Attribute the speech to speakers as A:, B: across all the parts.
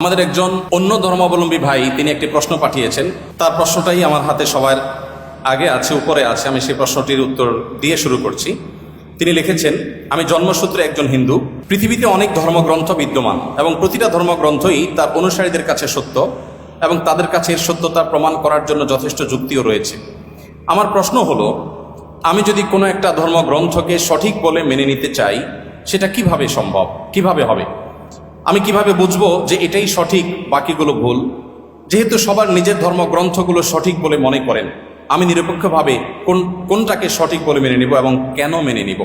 A: আমাদের একজন অন্য ধর্মাবলম্বী ভাই তিনি একটি প্রশ্ন পাঠিয়েছেন। তার প্রশ্নটাই আমার হাতে সবার আগে আছে, উপরে আছে। আমি সেই প্রশ্নটির উত্তর দিয়ে শুরু করছি। তিনি লিখেছেন, আমি জন্মসূত্রে একজন হিন্দু। পৃথিবীতে অনেক ধর্মগ্রন্থ বিদ্যমান এবং প্রতিটা ধর্মগ্রন্থই তার অনুসারীদের কাছে সত্য এবং তাদের কাছে এর সত্যতা প্রমাণ করার জন্য যথেষ্ট যুক্তিও রয়েছে। আমার প্রশ্ন হলো, আমি যদি কোনো একটা ধর্মগ্রন্থকে সঠিক বলে মেনে নিতে চাই, সেটা কিভাবে সম্ভব, কিভাবে হবে? আমি কিভাবে বুঝবো যে এটাই সঠিক, বাকিগুলো ভুল? যেহেতু সবার নিজের ধর্মগ্রন্থগুলো সঠিক বলে মনে করেন, আমি নিরপেক্ষভাবে কোনটাকে সঠিক বলে মেনে নিব এবং কেন মেনে নিব?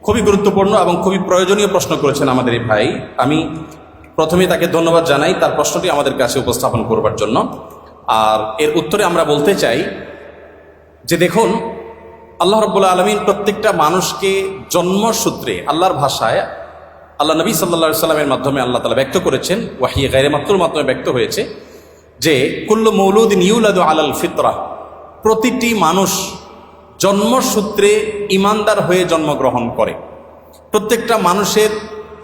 A: খুবই গুরুত্বপূর্ণ এবং খুবই প্রয়োজনীয় প্রশ্ন করেছেন আমাদের এই ভাই। আমি প্রথমে তাকে ধন্যবাদ জানাই তার প্রশ্নটি আমাদের কাছে উপস্থাপন করবার জন্য। আর এর উত্তরে আমরা বলতে চাই যে দেখুন, আল্লাহ রাব্বুল আলামিন প্রত্যেকটা মানুষকে জন্মসূত্রে আল্লাহর ভাষায় আল্লাহ নবী সাল্লাল্লাহু আলাইহি সাল্লামের মাধ্যমে আল্লাহ তাআলা ব্যক্ত করেছেন, ওয়াহী গায়রে মাকতুর মাধ্যমে ব্যক্ত হয়েছে যে কুল্লু মৌলুদিন ইউলাদু আলাল ফিতরাহ, প্রতিটি মানুষ জন্মসূত্রে ঈমানদার হয়ে জন্মগ্রহণ করে। প্রত্যেকটা মানুষের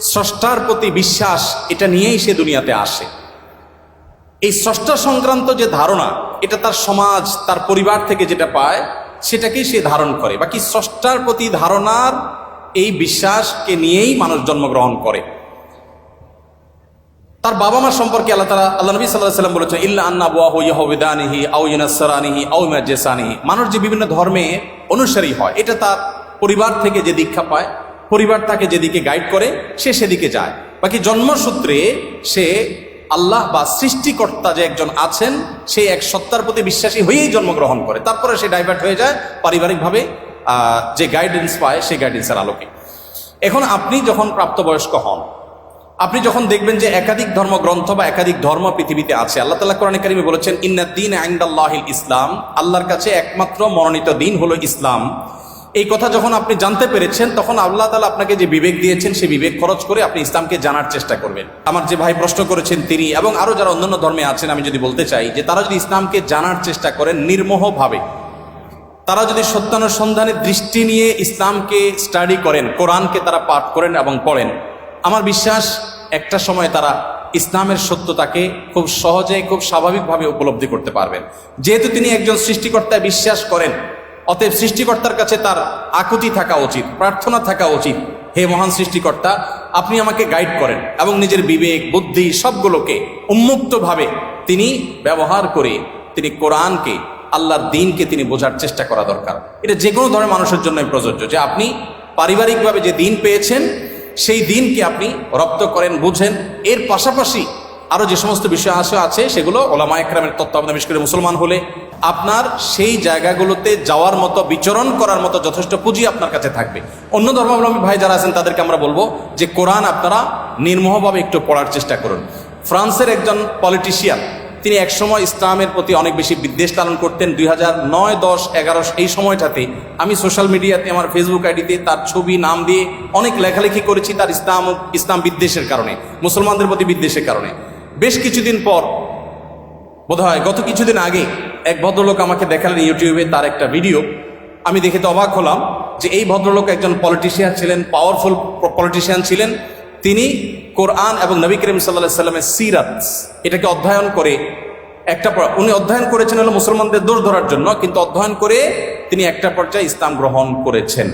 A: স্রষ্টার প্রতি বিশ্বাস, এটা নিয়েই সে দুনিয়াতে আসে। এই স্রষ্টা সংক্রান্ত যে ধারণা, এটা তার সমাজ, তার পরিবার থেকে যেটা পায় সেটাকেই সে ধারণ করে। বাকি স্রষ্টার প্রতি ধারণার এই বিশ্বাসকে নিয়েই মানুষ জন্মগ্রহণ করে। তার বাবা মা সম্পর্কে আল্লাহ নবী সাল্লাল্লাহু আলাইহি ওয়াসাল্লাম বলেছেন, ইল্লা আন্না আবওয়াহু ইয়াহুদানিহি আও ইউনাসসারানিহি আও ইমাজ্জিসানিহি। মানুষ যে বিভিন্ন ধর্মে অনুসারী হয়, এটা তার পরিবার থেকে যে দীক্ষা পায়, পরিবার তাকে যেদিকে গাইড করে সে সেদিকে যায়। বাকি জন্মসূত্রে সে আল্লাহ বা সৃষ্টিকর্তা যে একজন আছেন, সেই এক সত্তার প্রতি বিশ্বাসী হয়েই জন্মগ্রহণ করে। তারপরে সে ডাইভার্ট হয়ে যায় পারিবারিকভাবে যে গাইডেন্স পায় সেই গাইডেন্সের আলোকে। এখন আপনি যখন প্রাপ্তবয়স্ক হন, আপনি যখন দেখবেন যে একাধিক ধর্মগ্রন্থ বা একাধিক ধর্ম পৃথিবীতে আছে। আল্লাহ তাআলা কোরআনে কারিমে বলেছেন, ইন্নাদ-দীনা ইনদাল্লাহিল ইসলাম, আল্লাহর কাছে একমাত্র মনোনীত দিন হলো ইসলাম। এই কথা যখন আপনি জানতে পেরেছেন, তখন আল্লাহ তাআলা আপনাকে যে বিবেক দিয়েছেন, সেই বিবেক খরচ করে আপনি ইসলামকে জানার চেষ্টা করবেন। আমার যে ভাই প্রশ্ন করেছেন তিনি এবং আরো যারা অন্যান্য ধর্মে আছেন, আমি যদি বলতে চাই যে তারা যদি ইসলামকে জানার চেষ্টা করেন নির্মোহভাবে, তারা যদি সত্যানুসন্ধানের দৃষ্টি নিয়ে ইসলামকে স্টাডি করেন, কোরআনকে তারা পাঠ করেন এবং পড়েন, আমার বিশ্বাস একটা সময় তারা ইসলামের সত্যতাকে খুব সহজে, খুব স্বাভাবিকভাবে উপলব্ধি করতে পারবেন। যেহেতু তিনি একজন সৃষ্টিকর্তায় বিশ্বাস করেন, অতএব সৃষ্টিকর্তার কাছে তার আকুতি থাকা উচিত, প্রার্থনা থাকা উচিত, হে মহান সৃষ্টিকর্তা, আপনি আমাকে গাইড করেন। এবং নিজের বিবেক, বুদ্ধি সবগুলোকে উন্মুক্তভাবে তিনি ব্যবহার করে তিনি কোরআনকে, আল্লাহর দ্বীনকে তিনি বোঝার চেষ্টা করা দরকার। এটা যে কোনো ধরনের মানুষের জন্যই প্রযোজ্য, যে আপনি পারিবারিকভাবে যে দ্বীন পেয়েছেন সেই দ্বীনকে আপনি রপ্ত করেন, বুঝেন। এর পাশাপাশি আরও যে সমস্ত বিষয় আছে সেগুলো ওলামায়ে কেরামের তত্ত্বাবধানে, বিশেষ করে মুসলমান হলে আপনার সেই জায়গাগুলোতে যাওয়ার মতো, বিচরণ করার মতো যথেষ্ট পুঁজি আপনার কাছে থাকবে। অন্য ধর্মাবলম্বী ভাই যারা আছেন তাদেরকে আমরা বলবো যে কোরআন আপনারা নির্মোহভাবে একটু পড়ার চেষ্টা করুন। ফ্রান্সের একজন পলিটিশিয়ান, তিনি একসময় ইসলামের প্রতি অনেক বেশি বিদ্বেষ লালন করতেন। 2009, 10, 11 এই সময়টাতে আমি সোশ্যাল মিডিয়াতে, আমার ফেসবুক আইডিতে তার ছবি, নাম দিয়ে অনেক লেখালেখি করেছি তার ইসলাম বিদ্বেষের কারণে, মুসলমানদের প্রতি বিদ্বেষের কারণে। বেশ কিছুদিন পর, বোধহয় গত কিছুদিন আগে, এক ভদ্রলোক আমাকে দেখালেন ইউটিউবে তার একটা ভিডিও। আমি দেখে তো অবাক হলাম যে এই ভদ্রলোক একজন পলিটিশিয়ান ছিলেন, পাওয়ারফুল পলিটিশিয়ান ছিলেন। তিনি কোরআন এবং নবী করিম সাল্লাল্লাহু আলাইহি ওয়াসাল্লামের সিরাত, এটাকে অধ্যয়ন করে উনি অধ্যয়ন করেছেন হলো মুসলমানদের দোষ ধরার জন্য, কিন্তু অধ্যয়ন করে তিনি একটা পর্যায়ে ইসলাম গ্রহণ করেছেন।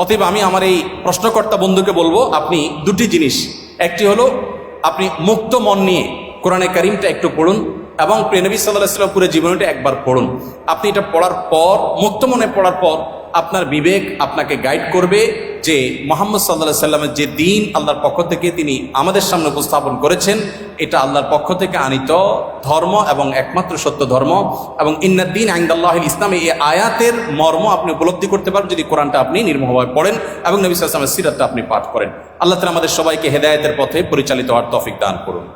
A: অতএব আমি আমার এই প্রশ্নকর্তা বন্ধুকে বলবো, আপনি দুটি জিনিস, একটি হলো আপনি মুক্ত মন নিয়ে কোরআনে কারিমটা একটু পড়ুন এবং প্রিয় নবী সাল্লাল্লাহু আলাইহি ওয়াসাল্লাম পুরো জীবনটা একবার পড়ুন। আপনি এটা পড়ার পর, মুক্ত মনে পড়ার পর, আপনার বিবেক আপনাকে গাইড করবে যে মুহাম্মদ সাল্লাল্লাহু আলাইহি ওয়াসাল্লামের যে দিন আল্লাহর পক্ষ থেকে তিনি আমাদের সামনে উপস্থাপন করেছেন, এটা আল্লাহর পক্ষ থেকে আনিত ধর্ম এবং একমাত্র সত্য ধর্ম। এবং ইন্নাদ-দীনা ইনদাল্লাহিল ইসলাম, এই আয়াতের মর্ম আপনি উপলব্ধি করতে পারবেন যদি কোরআনটা আপনি নির্মোহভাবে পড়েন এবং নবী সাল্লাল্লাহু আলাইহি ওয়াসাল্লামের সিরাতটা আপনি পাঠ করেন। আল্লাহ তাআলা আমাদের সবাইকে হেদায়েতের পথে পরিচালিত হওয়ার তৌফিক দান করুন।